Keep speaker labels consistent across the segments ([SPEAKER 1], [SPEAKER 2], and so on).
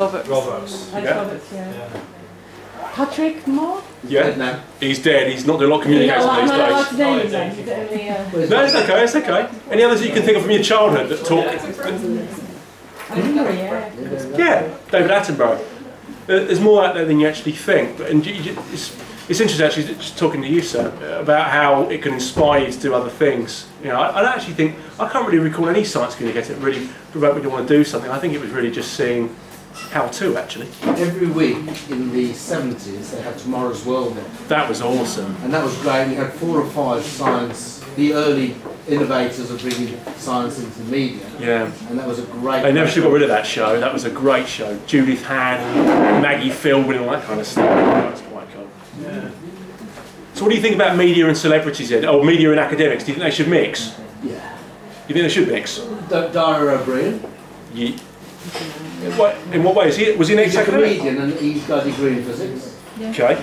[SPEAKER 1] Roberts.
[SPEAKER 2] Roberts, yeah. Patrick Moore?
[SPEAKER 1] Yeah, he's dead. He's not doing a lot of communicating these days. No, it's okay, it's okay. Any others that you can think of from your childhood that talk? Yeah, David Attenborough. There's more out there than you actually think. And it's interesting actually just talking to you, sir, about how it can inspire you to do other things. You know, I actually think, I can't really recall any science communicator that really provoked me to want to do something. I think it was really just seeing how to, actually.
[SPEAKER 3] Every week in the 70s they had Tomorrow's World there.
[SPEAKER 1] That was awesome.
[SPEAKER 3] And that was great. We had 4 or 5 science, the early innovators of bringing science into the media.
[SPEAKER 1] Yeah.
[SPEAKER 3] And that was a great...
[SPEAKER 1] They never should have got rid of that show. That was a great show. Judith Hann, Maggie Philbin and all that kind of stuff. That was quite cool. Yeah. So what do you think about media and celebrities then? Oh, media and academics. Do you think they should mix?
[SPEAKER 3] Yeah.
[SPEAKER 1] You think they should mix?
[SPEAKER 3] Dyer O'Brien.
[SPEAKER 1] Yeah. In what way? Was he an
[SPEAKER 3] He's a comedian and he's got a degree in physics.
[SPEAKER 1] Yeah. Okay.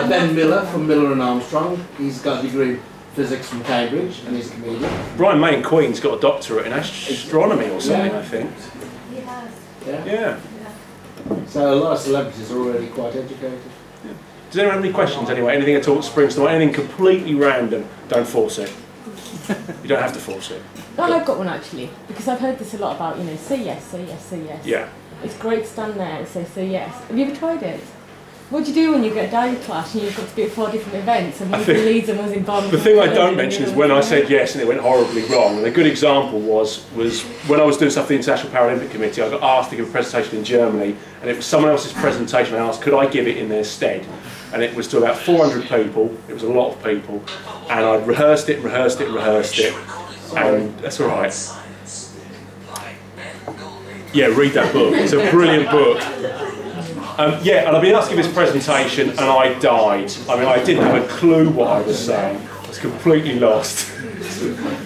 [SPEAKER 3] Ben Miller from Miller and Armstrong. He's got a degree in physics from Cambridge and he's a comedian.
[SPEAKER 1] Brian May Queen's got a doctorate in astronomy or something,
[SPEAKER 3] yeah.
[SPEAKER 1] I think.
[SPEAKER 2] He has.
[SPEAKER 1] Yeah.
[SPEAKER 3] So a lot of celebrities are already quite educated.
[SPEAKER 1] Yeah. Does anyone have any questions anyway? Anything at all that springs to mind? Anything completely random? Don't force it. You don't have to force it.
[SPEAKER 2] Well, I've got one actually, because I've heard this a lot about, say yes, say yes, say yes.
[SPEAKER 1] Yeah.
[SPEAKER 2] It's great to stand there and say yes. Have you ever tried it? What do you do when you get a diary clash and you've got to be at 4 different events and one's in Leeds and one's in Bond?
[SPEAKER 1] The thing I don't mention is when I said yes and it went horribly wrong. And a good example was when I was doing stuff for the International Paralympic Committee, I got asked to give a presentation in Germany, and it was someone else's presentation. I asked, could I give it in their stead? And it was to about 400 people. It was a lot of people, and I'd rehearsed it, and that's all right. Yeah, read that book. It's a brilliant book. Yeah, and I've been asked to give this presentation, and I died. I mean, I didn't have a clue what I was saying. I was completely lost.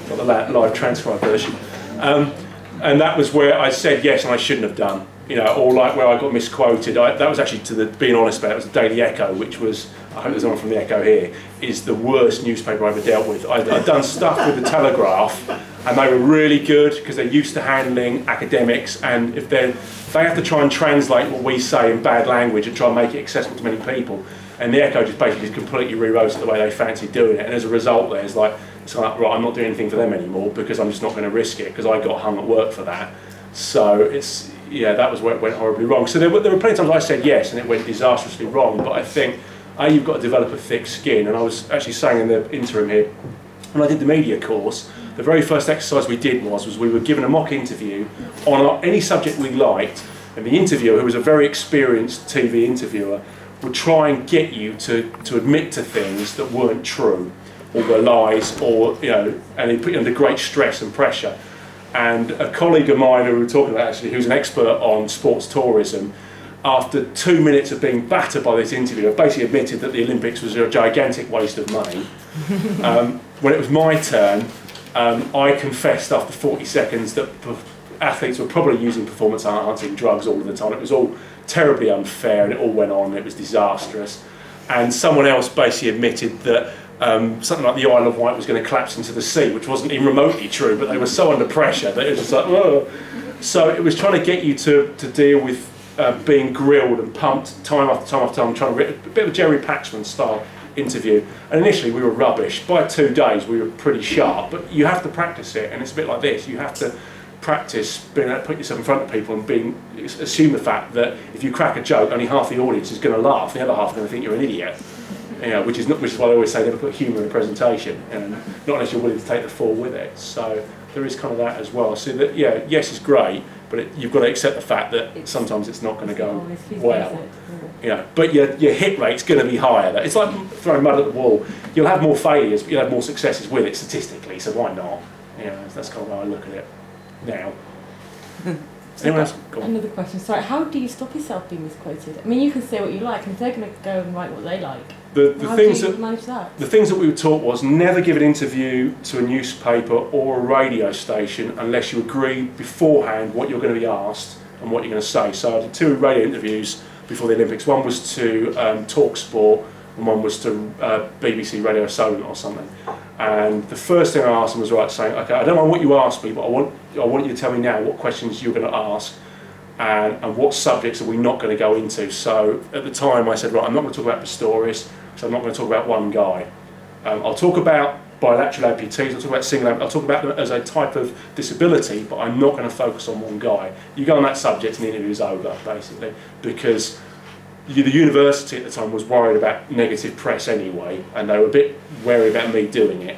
[SPEAKER 1] Got the live transcribed version. And that was where I said yes, and I shouldn't have done. Or like where I got misquoted. That was actually, being honest about it, was the Daily Echo, which was, I hope there's someone from the Echo here, is the worst newspaper I ever dealt with. I'd done stuff with the Telegraph, and they were really good because they're used to handling academics, and if they have to try and translate what we say in bad language and try and make it accessible to many people. And the Echo just basically completely rewrote it the way they fancied doing it, and as a result it's like, right, I'm not doing anything for them anymore because I'm just not going to risk it because I got hung at work for that. So that was where it went horribly wrong. So there were plenty of times I said yes and it went disastrously wrong, but I think you've got to develop a thick skin. And I was actually saying in the interim here, when I did the media course, the very first exercise we did was we were given a mock interview on any subject we liked, and the interviewer, who was a very experienced TV interviewer, would try and get you to admit to things that weren't true or were lies, or and he put you under great stress and pressure. And a colleague of mine who we were talking about actually, who's an expert on sports tourism, after 2 minutes of being battered by this interviewer, basically admitted that the Olympics was a gigantic waste of money. When it was my turn, I confessed after 40 seconds that athletes were probably using performance-enhancing drugs all the time. It was all terribly unfair, and it all went on, and it was disastrous. And someone else basically admitted that something like the Isle of Wight was going to collapse into the sea, which wasn't even remotely true, but they were so under pressure that it was just like, whoa. So it was trying to get you to deal with being grilled and pumped time after time after time, trying to a bit of a Jerry Paxman style interview. And initially we were rubbish. By 2 days we were pretty sharp, but you have to practice it, and it's a bit like this. You have to practice being able to put yourself in front of people and assume the fact that if you crack a joke, only half the audience is going to laugh, the other half are going to think you're an idiot. Which is why I always say never put humour in a presentation, and not unless you're willing to take the fall with it. So there is kind of that as well. So that yes, it's great, but you've got to accept the fact that sometimes it's not going to go well. But your hit rate's going to be higher. It's like throwing mud at the wall. You'll have more failures, but you'll have more successes with it statistically. So why not? That's kind of how I look at it now. Anyone else?
[SPEAKER 2] Another question. Sorry, how do you stop yourself being misquoted? I mean, you can say what you like, and if they're going to go and write what they like, how do you manage that?
[SPEAKER 1] The things that we were taught was never give an interview to a newspaper or a radio station unless you agree beforehand what you're going to be asked and what you're going to say. So I did 2 radio interviews before the Olympics. One was to Talk Sport, and one was to BBC Radio Solent or something. And the first thing I asked them was saying, okay, I don't know what you asked me, but I want you to tell me now what questions you're going to ask. and what subjects are we not going to go into. So at the time I said, right, I'm not going to talk about Pistorius, so I'm not going to talk about one guy. I'll talk about bilateral amputees, I'll talk about single amputees, I'll talk about them as a type of disability, but I'm not going to focus on one guy. You go on that subject and the interview is over, basically, because the university at the time was worried about negative press anyway, and they were a bit wary about me doing it.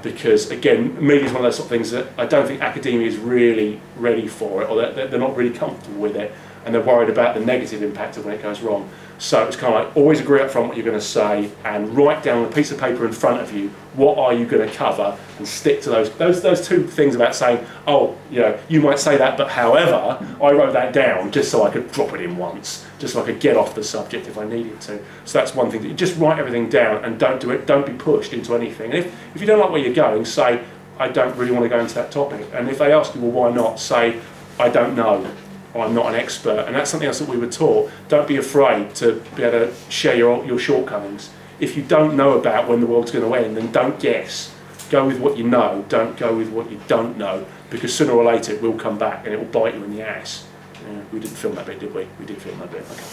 [SPEAKER 1] Because again, media is one of those sort of things that I don't think academia is really ready for it, or they're not really comfortable with it, and they're worried about the negative impact of when it goes wrong. So it's kind of like, always agree up front what you're going to say, and write down on a piece of paper in front of you what are you going to cover, and stick to those two things about saying, oh, you know, you might say that, but however, I wrote that down just so I could drop it in once, just so I could get off the subject if I needed to. So that's one thing. You just write everything down and don't be pushed into anything. And if you don't like where you're going, say, I don't really want to go into that topic. And if they ask you, well, why not? Say, I don't know. I'm not an expert. And that's something else that we were taught. Don't be afraid to be able to share your shortcomings. If you don't know about when the world's going to end, then don't guess. Go with what you know. Don't go with what you don't know, because sooner or later it will come back and it will bite you in the ass. Yeah, we didn't film that bit, did we? We did film that bit. Okay.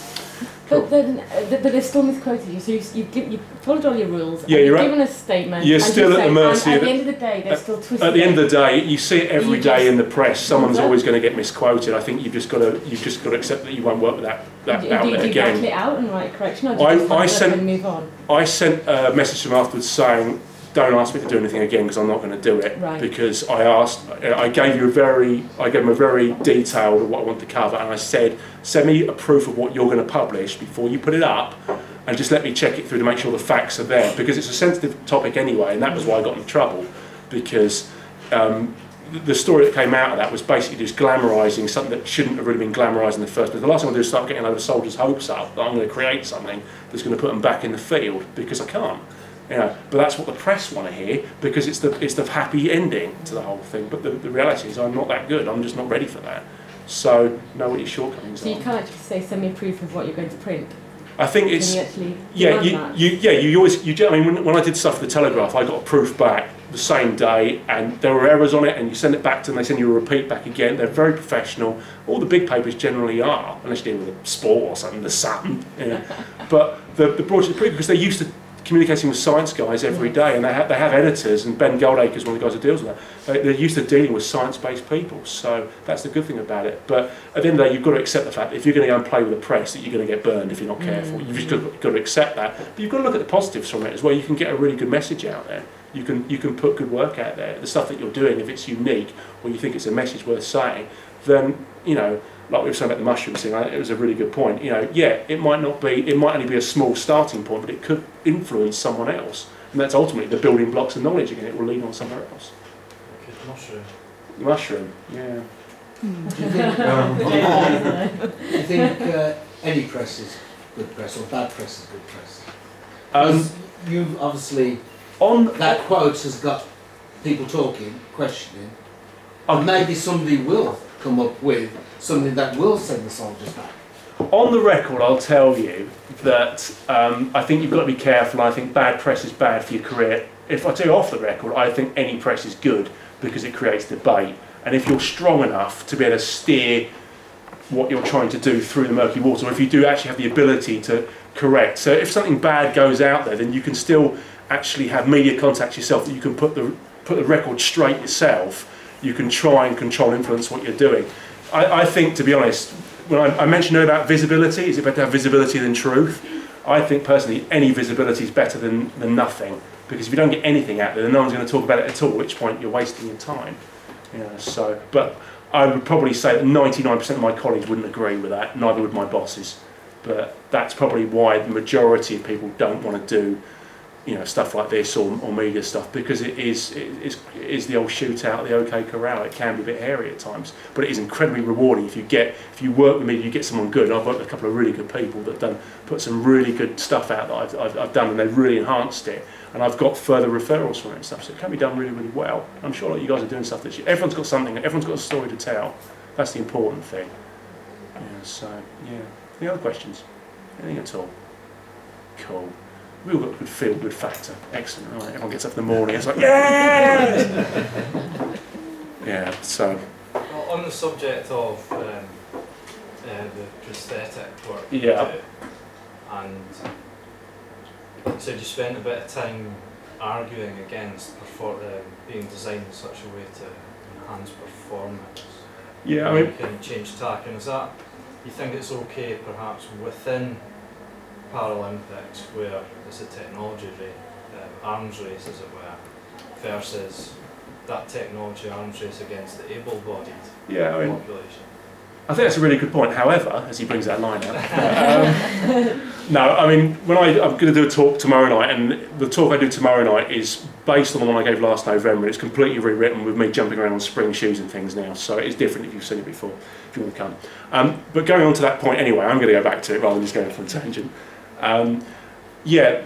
[SPEAKER 1] Cool.
[SPEAKER 2] But they still misquoted you, so you followed all your rules,
[SPEAKER 1] yeah,
[SPEAKER 2] and
[SPEAKER 1] you've
[SPEAKER 2] given a statement.
[SPEAKER 1] You're still at the mercy
[SPEAKER 2] at
[SPEAKER 1] of
[SPEAKER 2] the end of the day, they're still twisting.
[SPEAKER 1] At the end of the day, you see it every day in the press. Someone's always going to get misquoted. I think you've just got to accept that you won't work with that outlet
[SPEAKER 2] do you
[SPEAKER 1] again.
[SPEAKER 2] back it out and write a correction, or do you just move on?
[SPEAKER 1] I sent a message to them afterwards saying, don't ask me to do anything again, because I'm not going to do it.
[SPEAKER 2] Right.
[SPEAKER 1] Because I gave them a very detailed of what I want to cover, and I said, send me a proof of what you're going to publish before you put it up, and just let me check it through to make sure the facts are there, because it's a sensitive topic anyway, and that was why I got in trouble, because the story that came out of that was basically just glamorising something that shouldn't have really been glamorised in the first place. The last thing I want to do is start getting a load of soldiers' hopes up that I'm going to create something that's going to put them back in the field, because I can't. You know, but that's what the press want to hear, because it's the happy ending to the whole thing. But the reality is, I'm not that good. I'm just not ready for that. So know what your shortcomings are.
[SPEAKER 2] So you can't actually say, send me proof of what you're going to print.
[SPEAKER 1] I think it's
[SPEAKER 2] Can you actually
[SPEAKER 1] you always I mean, when I did stuff for the Telegraph, I got a proof back the same day, and there were errors on it, and you send it back to them, they send you a repeat back again. They're very professional. All the big papers generally are, unless you deal with a Sport or something, the Sun. You know. But the broadsheet proof, because they're used to communicating with science guys every day, and they have editors, and Ben Goldacre is one of the guys who deals with that. They're used to dealing with science-based people, so that's the good thing about it. But at the end of the day, you've got to accept the fact that if you're going to go and play with the press, that you're going to get burned if you're not careful. You've just got to accept that. But you've got to look at the positives from it as well. You can get a really good message out there. You can put good work out there. The stuff that you're doing, if it's unique or you think it's a message worth saying, then, you know, like we were saying about the mushroom thing, it was a really good point. You know, yeah, it might only be a small starting point, but it could influence someone else, and that's ultimately the building blocks of knowledge again. It will lead on somewhere else.
[SPEAKER 4] Mushroom.
[SPEAKER 1] Mushroom, yeah.
[SPEAKER 3] Do you think any press is good press, or bad press is good press? You've obviously that quote has got people talking, questioning, and maybe somebody will come up with something that will send the soldiers back.
[SPEAKER 1] On the record, I'll tell you that I think you've got to be careful. I think bad press is bad for your career. If I tell you off the record, I think any press is good because it creates debate. And if you're strong enough to be able to steer what you're trying to do through the murky water, or if you do actually have the ability to correct. So if something bad goes out there, then you can still actually have media contacts yourself, that you can put the record straight yourself. You can try and control and influence what you're doing. I think, to be honest, when I mentioned about visibility, is it better to have visibility than truth? I think personally any visibility is better than nothing, because if you don't get anything out there, then no one's going to talk about it at all, at which point you're wasting your time. You know, so, but I would probably say that 99% of my colleagues wouldn't agree with that, neither would my bosses. But that's probably why the majority of people don't want to do, you know, stuff like this or media stuff, because it is the old shootout, the OK Corral. It can be a bit hairy at times, but it is incredibly rewarding if you work with me, you get someone good. And I've worked with a couple of really good people that put some really good stuff out that I've done, and they've really enhanced it. And I've got further referrals from it and stuff, so it can be done really, really well. I'm sure that you guys are doing stuff that everyone's got something, everyone's got a story to tell. That's the important thing. Yeah, so yeah. Any other questions? Anything at all? Cool. We've all got a good feel, good factor. Excellent. All right, everyone gets up in the morning, it's like, yeah! Yeah, so.
[SPEAKER 4] Well, on the subject of the prosthetic work.
[SPEAKER 1] Yeah.
[SPEAKER 4] And so you spent a bit of time arguing against being designed in such a way to enhance performance.
[SPEAKER 1] Yeah, I
[SPEAKER 4] You
[SPEAKER 1] mean,
[SPEAKER 4] can change tack, and is that, you think it's okay perhaps within Paralympics where it's a technology arms race, as it were, versus that technology arms race against the able-bodied
[SPEAKER 1] yeah, I mean,
[SPEAKER 4] population?
[SPEAKER 1] I think that's a really good point. However, as he brings that line out, no, I mean, I'm going to do a talk tomorrow night, and the talk I do tomorrow night is based on the one I gave last November. It's completely rewritten with me jumping around on spring shoes and things now, so it's different if you've seen it before, if you want to come. But going on to that point anyway, I'm going to go back to it rather than just going off on a tangent. Yeah,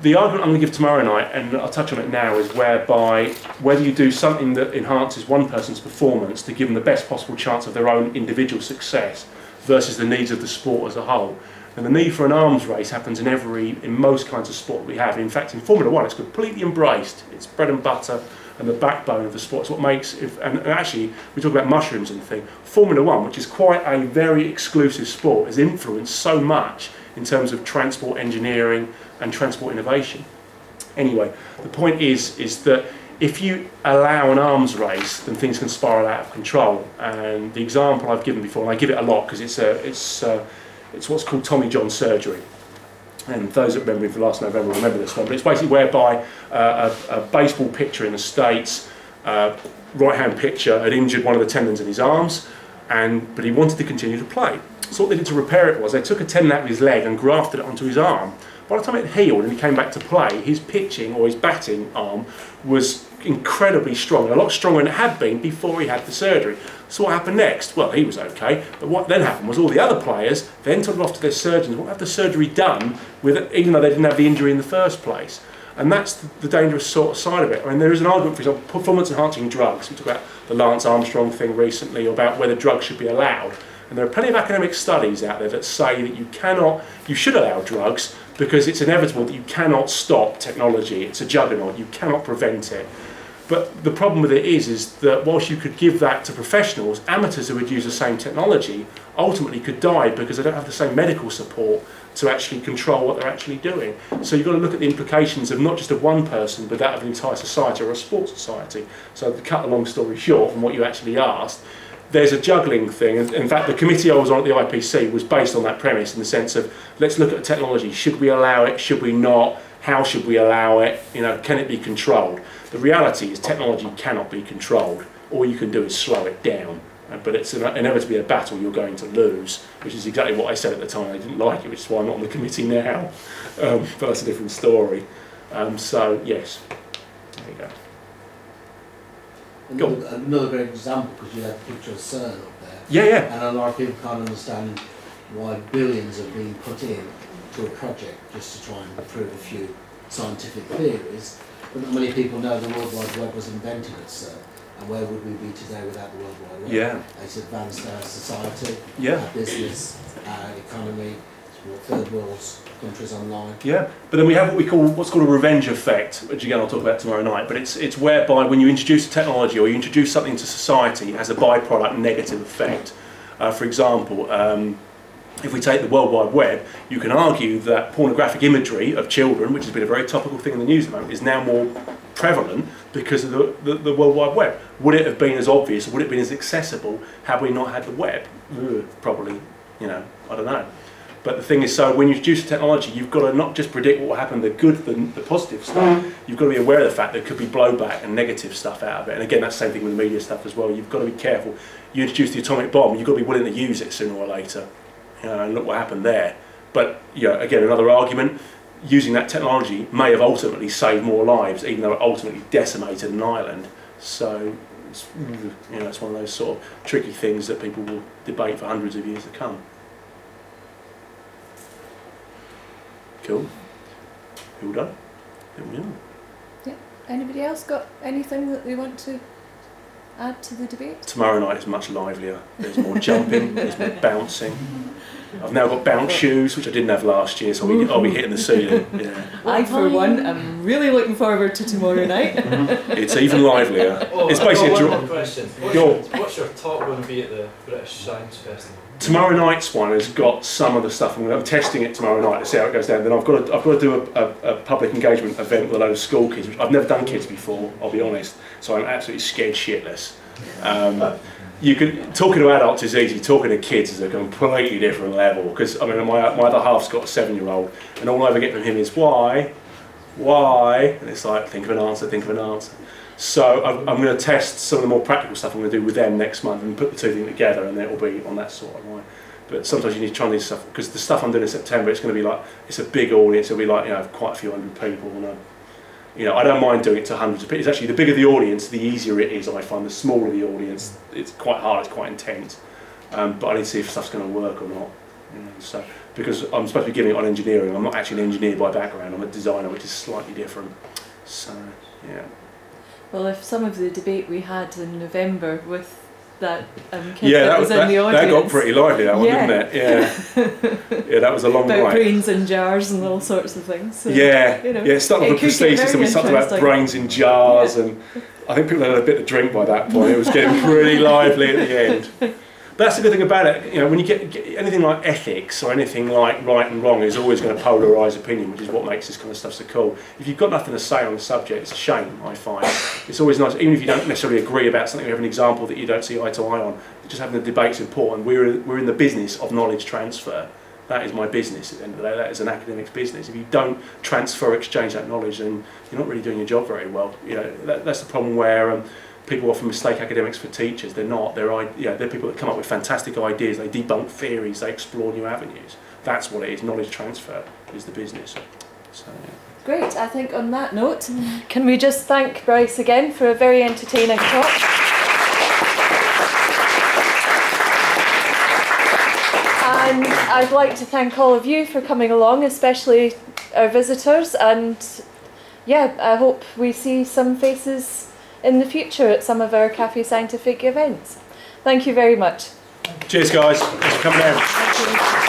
[SPEAKER 1] the argument I'm going to give tomorrow night, and I'll touch on it now, is whereby whether you do something that enhances one person's performance to give them the best possible chance of their own individual success versus the needs of the sport as a whole. And the need for an arms race happens in most kinds of sport we have. In fact, in Formula One, it's completely embraced. It's bread and butter and the backbone of the sport. It's what makes, and actually, we talk about mushrooms and things. Formula One, which is quite a very exclusive sport, has influenced so much in terms of transport engineering and transport innovation. Anyway, the point is that if you allow an arms race, then things can spiral out of control. And the example I've given before, and I give it a lot because it's what's called Tommy John surgery. And those that remember me from last November remember this one. But it's basically whereby a baseball pitcher in the States, right-hand pitcher, had injured one of the tendons in his arms, but he wanted to continue to play. So what they did to repair it was they took a tendon out of his leg and grafted it onto his arm. By the time it healed and he came back to play, his pitching or his batting arm was incredibly strong, a lot stronger than it had been before he had the surgery. So what happened next? Well, he was okay, but what then happened was all the other players then took it off to their surgeons, what have the surgery done with it, even though they didn't have the injury in the first place. And that's the dangerous sort of side of it. I mean, there is an argument, for example, performance-enhancing drugs. We talked about the Lance Armstrong thing recently, about whether drugs should be allowed. And there are plenty of academic studies out there that say that you should allow drugs because it's inevitable that you cannot stop technology. It's a juggernaut. You cannot prevent it. But the problem with it is that whilst you could give that to professionals, amateurs who would use the same technology ultimately could die because they don't have the same medical support to actually control what they're actually doing. So you've got to look at the implications of not just of one person, but that of an entire society or a sports society. So to cut a long story short from what you actually asked, there's a juggling thing. In fact, the committee I was on at the IPC was based on that premise in the sense of, let's look at the technology. Should we allow it? Should we not? How should we allow it? Can it be controlled? The reality is technology cannot be controlled. All you can do is slow it down. But it's inevitably a battle you're going to lose, which is exactly what I said at the time. I didn't like it, which is why I'm not on the committee now. But that's a different story. So, yes, there you go.
[SPEAKER 3] Another great example, because you had the picture of CERN up there.
[SPEAKER 1] Yeah.
[SPEAKER 3] And a lot of people can't understand why billions are being put in to a project just to try and prove a few scientific theories. But not many people know the World Wide Web was invented at CERN. And where would we be today without the World Wide Web?
[SPEAKER 1] Yeah.
[SPEAKER 3] It's advanced our society,
[SPEAKER 1] Yeah.
[SPEAKER 3] our business, our economy, third world countries online.
[SPEAKER 1] Yeah, but then we have what's called a revenge effect, which again I'll talk about tomorrow night. But it's whereby when you introduce technology or you introduce something into society, it has a byproduct negative effect. For example, if we take the World Wide Web, you can argue that pornographic imagery of children, which has been a very topical thing in the news at the moment, is now more prevalent because of the World Wide Web. Would it have been as obvious, would it have been as accessible had we not had the web? Probably, I don't know. But the thing is, so when you introduce technology, you've got to not just predict what will happen, the good, the positive stuff. You've got to be aware of the fact there could be blowback and negative stuff out of it. And again, that's the same thing with the media stuff as well. You've got to be careful. You introduce the atomic bomb, you've got to be willing to use it sooner or later. And look what happened there. But again, another argument, using that technology may have ultimately saved more lives, even though it ultimately decimated an island. So it's, it's one of those sort of tricky things that people will debate for hundreds of years to come. Cool. All done?
[SPEAKER 2] Yeah. Anybody else got anything that they want to add to the debate?
[SPEAKER 1] Tomorrow night is much livelier. There's more jumping, there's more bouncing. I've now got bounce shoes, which I didn't have last year, so I'll be hitting the ceiling. Yeah.
[SPEAKER 2] I, for one, am really looking forward to tomorrow night.
[SPEAKER 1] It's even livelier.
[SPEAKER 4] Oh,
[SPEAKER 1] It's
[SPEAKER 4] I've got
[SPEAKER 1] basically
[SPEAKER 4] one more question. What's your talk going to be at the British Science Festival?
[SPEAKER 1] Tomorrow night's one has got some of the stuff. I'm testing it tomorrow night to see how it goes down. Then I've got to do a public engagement event with a load of school kids. Which I've never done kids before, I'll be honest. So I'm absolutely scared shitless. You could talking to adults is easy. Talking to kids is a completely different level. Because I mean, my other half's got a 7-year-old, and all I ever get from him is why, and it's like think of an answer. So I'm going to test some of the more practical stuff I'm going to do with them next month and put the two things together, and then it'll be on that sort of line. But sometimes you need to try and do stuff, because the stuff I'm doing in September, it's going to be like, it's a big audience. It'll be like, quite a few hundred people, and I don't mind doing it to hundreds of people. It's actually, the bigger the audience, the easier it is. I find the smaller the audience, it's quite hard, it's quite intense. But I need to see if stuff's going to work or not. So because I'm supposed to be giving it on engineering, I'm not actually an engineer by background. I'm a designer, which is slightly different. So yeah.
[SPEAKER 2] Well, if some of the debate we had in November with that kid that was in the audience...
[SPEAKER 1] that got pretty lively, that one, didn't it? Yeah. Yeah, that was a long night.
[SPEAKER 2] About brains in jars and all sorts of things. So,
[SPEAKER 1] it started with prosthesis, and we started about brains in jars, and I think people had a bit of drink by that point. It was getting pretty lively at the end. But that's the good thing about it, when you get anything like ethics or anything like right and wrong is always going to polarise opinion, which is what makes this kind of stuff so cool. If you've got nothing to say on the subject, it's a shame, I find. It's always nice, even if you don't necessarily agree about something, you have an example that you don't see eye to eye on, just having the debate's important. We're in the business of knowledge transfer. That is my business at the end of the day. That is an academic's business. If you don't exchange that knowledge, then you're not really doing your job very well. That's the problem where people often mistake academics for teachers. They're not. They're people that come up with fantastic ideas. They debunk theories. They explore new avenues. That's what it is. Knowledge transfer is the business. So, yeah.
[SPEAKER 2] Great. I think on that note, can we just thank Bryce again for a very entertaining talk? And I'd like to thank all of you for coming along, especially our visitors. And I hope we see some faces in the future at some of our Cafe Scientific events. Thank you very much.
[SPEAKER 1] Cheers, guys. Thanks for coming down.